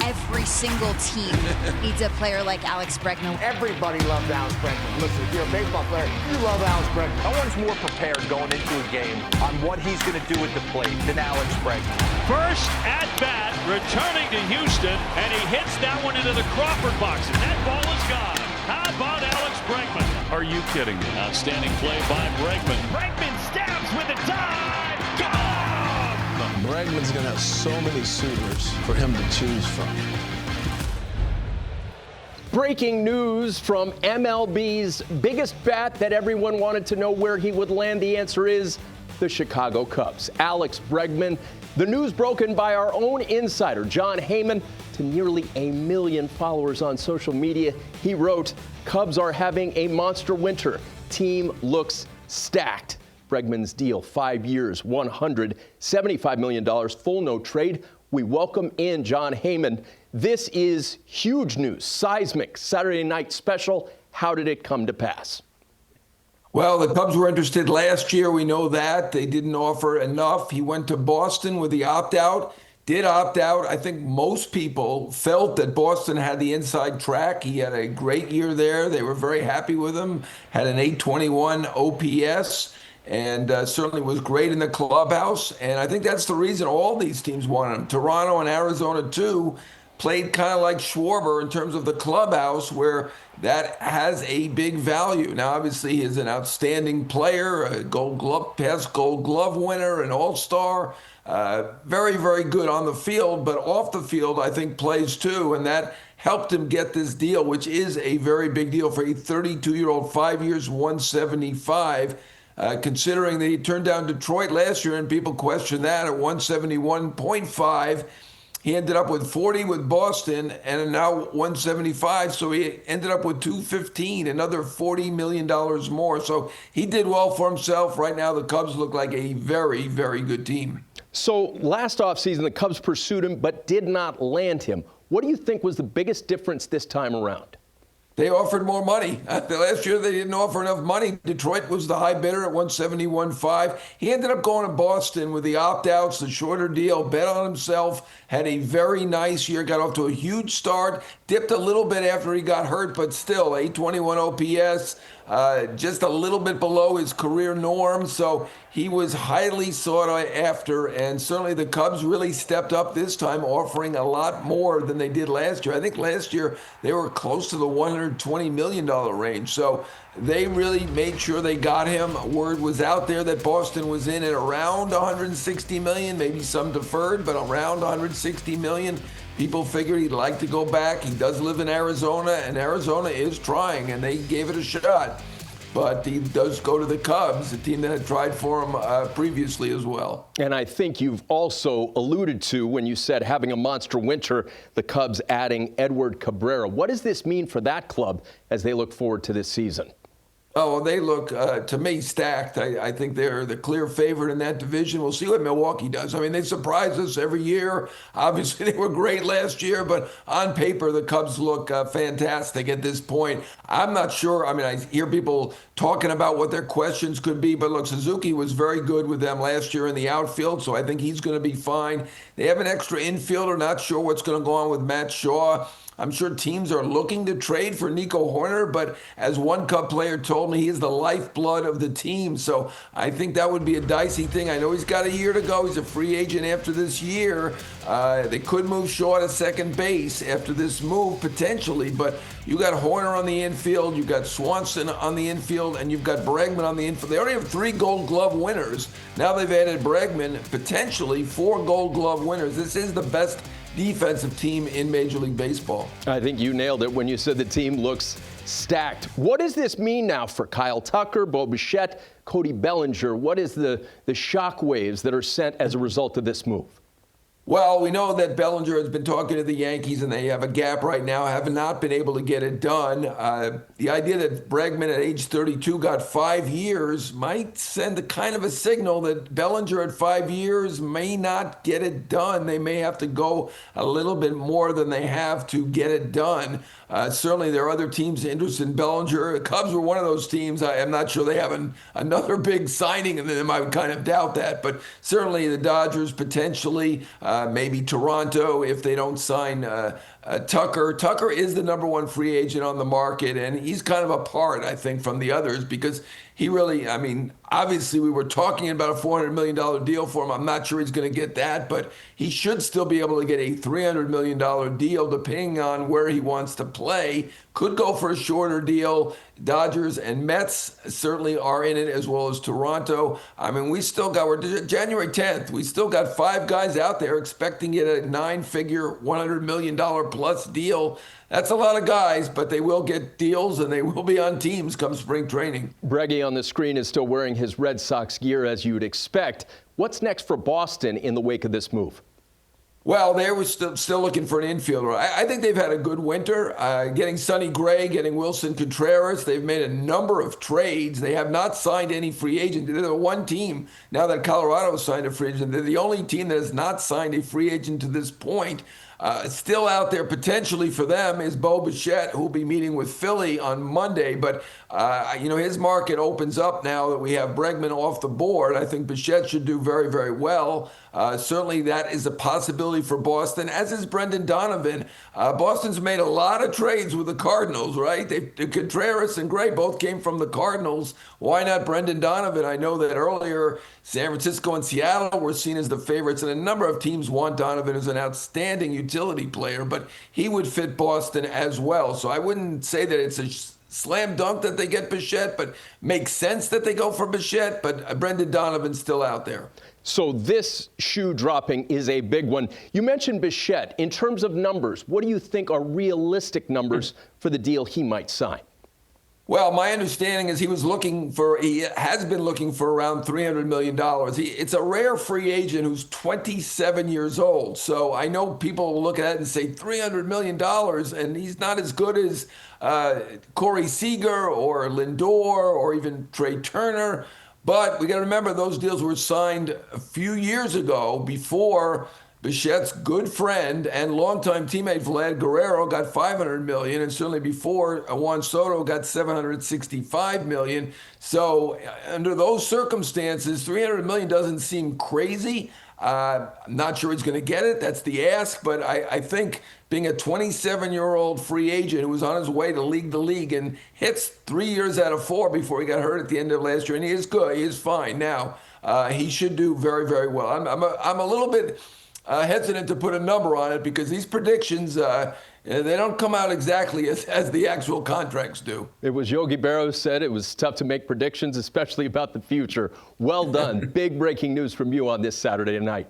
every single team needs a player like Alex Bregman. Everybody loves Alex Bregman. Listen, if you're a baseball player, you love Alex Bregman. No one's more prepared going into a game on what he's going to do at the plate than Alex Bregman. First at bat, returning to Houston, and he hits that one into the Crawford box, and that ball is gone. How about Alex Bregman? Are you kidding me? Outstanding play by Bregman. Bregman stabs with a dive. Gone! Bregman's going to have so many suitors for him to choose from. Breaking news from MLB's biggest bat that everyone wanted to know where he would land. The answer is the Chicago Cubs. Alex Bregman. The news broken by our own insider, Jon Heyman, to nearly 1 million followers on social media. He wrote, "Cubs are having a monster winter. Team looks stacked." Bregman's deal, 5 years, $175 million, full no trade. We welcome in Jon Heyman. This is huge news, seismic, Saturday night special. How did it come to pass? Well, the Cubs were interested last year. We know that. They didn't offer enough. He went to Boston with the opt-out, did opt out. I think most people felt that Boston had the inside track. He had a great year there. They were very happy with him, had an 821 OPS, and certainly was great in the clubhouse. And I think that's the reason all these teams wanted him. Toronto and Arizona, too, played kind of like Schwarber in terms of the clubhouse, where that has a big value. Now, obviously, he's an outstanding player, a past Gold Glove winner, an all-star, very, very good on the field, but off the field, I think, plays too, and that helped him get this deal, which is a very big deal for a 32-year-old, 5 years, 175. Considering that he turned down Detroit last year, and people question that at 171.5. He ended up with 40 with Boston and now 175. So he ended up with 215, another $40 million more. So he did well for himself. Right now, the Cubs look like a very, very good team. So last offseason, the Cubs pursued him but did not land him. What do you think was the biggest difference this time around? They offered more money. Last year, they didn't offer enough money. Detroit was the high bidder at 171.5. He ended up going to Boston with the opt-outs, the shorter deal, bet on himself, had a very nice year, got off to a huge start, dipped a little bit after he got hurt, but still, 821 OPS, just a little bit below his career norm. So he was highly sought after, and certainly the Cubs really stepped up this time, offering a lot more than they did last year. I think last year they were close to the $120 million range. So they really made sure they got him. Word was out there that Boston was in at around $160 million, maybe some deferred, but around $160 million. People figured he'd like to go back. He does live in Arizona, and Arizona is trying, and they gave it a shot. But he does go to the Cubs, a team that had tried for him previously as well. And I think you've also alluded to, when you said having a monster winter, the Cubs adding Edward Cabrera. What does this mean for that club as they look forward to this season? Oh, they look, to me, stacked. I think they're the clear favorite in that division. We'll see what Milwaukee does. I mean, they surprise us every year. Obviously, they were great last year, but on paper, the Cubs look fantastic at this point. I'm not sure. I mean, I hear people talking about what their questions could be, but look, Suzuki was very good with them last year in the outfield, so I think he's going to be fine. They have an extra infielder, not sure what's going to go on with Matt Shaw. I'm sure teams are looking to trade for Nico Horner, but as one Cub player told me, he is the lifeblood of the team. So I think that would be a dicey thing. I know he's got a year to go. He's a free agent after this year. They could move Shaw to second base after this move, potentially, but you got Horner on the infield, you've got Swanson on the infield, and you've got Bregman on the infield. They already have 3 Gold Glove winners. Now they've added Bregman, potentially 4 Gold Glove winners. This is the best defensive team in Major League Baseball. I think you nailed it when you said the team looks stacked. What does this mean now for Kyle Tucker, Bo Bichette, Cody Bellinger? What is the shockwaves that are sent as a result of this move? Well, we know that Bellinger has been talking to the Yankees, and they have a gap right now, have not been able to get it done. The idea that Bregman at age 32 got 5 years might send a kind of a signal that Bellinger at 5 years may not get it done. They may have to go a little bit more than they have to get it done. Certainly, there are other teams interested in Bellinger. The Cubs were one of those teams. I am not sure they have another big signing, and then I would kind of doubt that. But certainly, the Dodgers potentially. maybe Toronto if they don't sign Tucker. Tucker is the #1 free agent on the market, and he's kind of apart, I think, from the others because he really, I mean, obviously we were talking about a $400 million deal for him. I'm not sure he's going to get that, but he should still be able to get a $300 million deal depending on where he wants to play. Could go for a shorter deal. Dodgers and Mets certainly are in it, as well as Toronto. I mean, we're January 10th. We still got 5 guys out there expecting to get a 9-figure, $100 million plus deal. That's a lot of guys, but they will get deals and they will be on teams come spring training. Breggy on the screen is still wearing his Red Sox gear, as you would expect. What's next for Boston in the wake of this move? Well, they were still looking for an infielder. I think they've had a good winter. Getting Sonny Gray, getting Wilson Contreras. They've made a number of trades. They have not signed any free agent. They're the one team, now that Colorado signed a free agent, they're the only team that has not signed a free agent to this point. Still out there potentially for them is Bo Bichette, who will be meeting with Philly on Monday. But, his market opens up now that we have Bregman off the board. I think Bichette should do very, very well. Certainly that is a possibility for Boston, as is Brendan Donovan. Boston's made a lot of trades with the Cardinals, right? Contreras and Gray both came from the Cardinals. Why not Brendan Donovan? I know that earlier San Francisco and Seattle were seen as the favorites, and a number of teams want Donovan as an outstanding utility player, but he would fit Boston as well. So I wouldn't say that it's a slam dunk that they get Bichette, but makes sense that they go for Bichette, but Brendan Donovan's still out there. So this shoe dropping is a big one. You mentioned Bichette. In terms of numbers, what do you think are realistic numbers for the deal he might sign? Well, my understanding is he has been looking for around $300 million. It's a rare free agent who's 27 years old. So I know people will look at it and say $300 million, and he's not as good as Corey Seager or Lindor or even Trey Turner. But we got to remember those deals were signed a few years ago before Bichette's good friend and longtime teammate Vlad Guerrero got $500 million, and certainly before Juan Soto got $765 million. So under those circumstances, $300 million doesn't seem crazy. I'm not sure he's going to get it. That's the ask. But I think being a 27-year-old free agent who was on his way to lead the league and hits 3 years out of 4 before he got hurt at the end of last year, and he is good. He is fine now. He should do very, very well. I'm a little bit hesitant to put a number on it because these predictions, they don't come out exactly as the actual contracts do. It was Yogi Berra said it was tough to make predictions, especially about the future. Well done. Big breaking news from you on this Saturday night.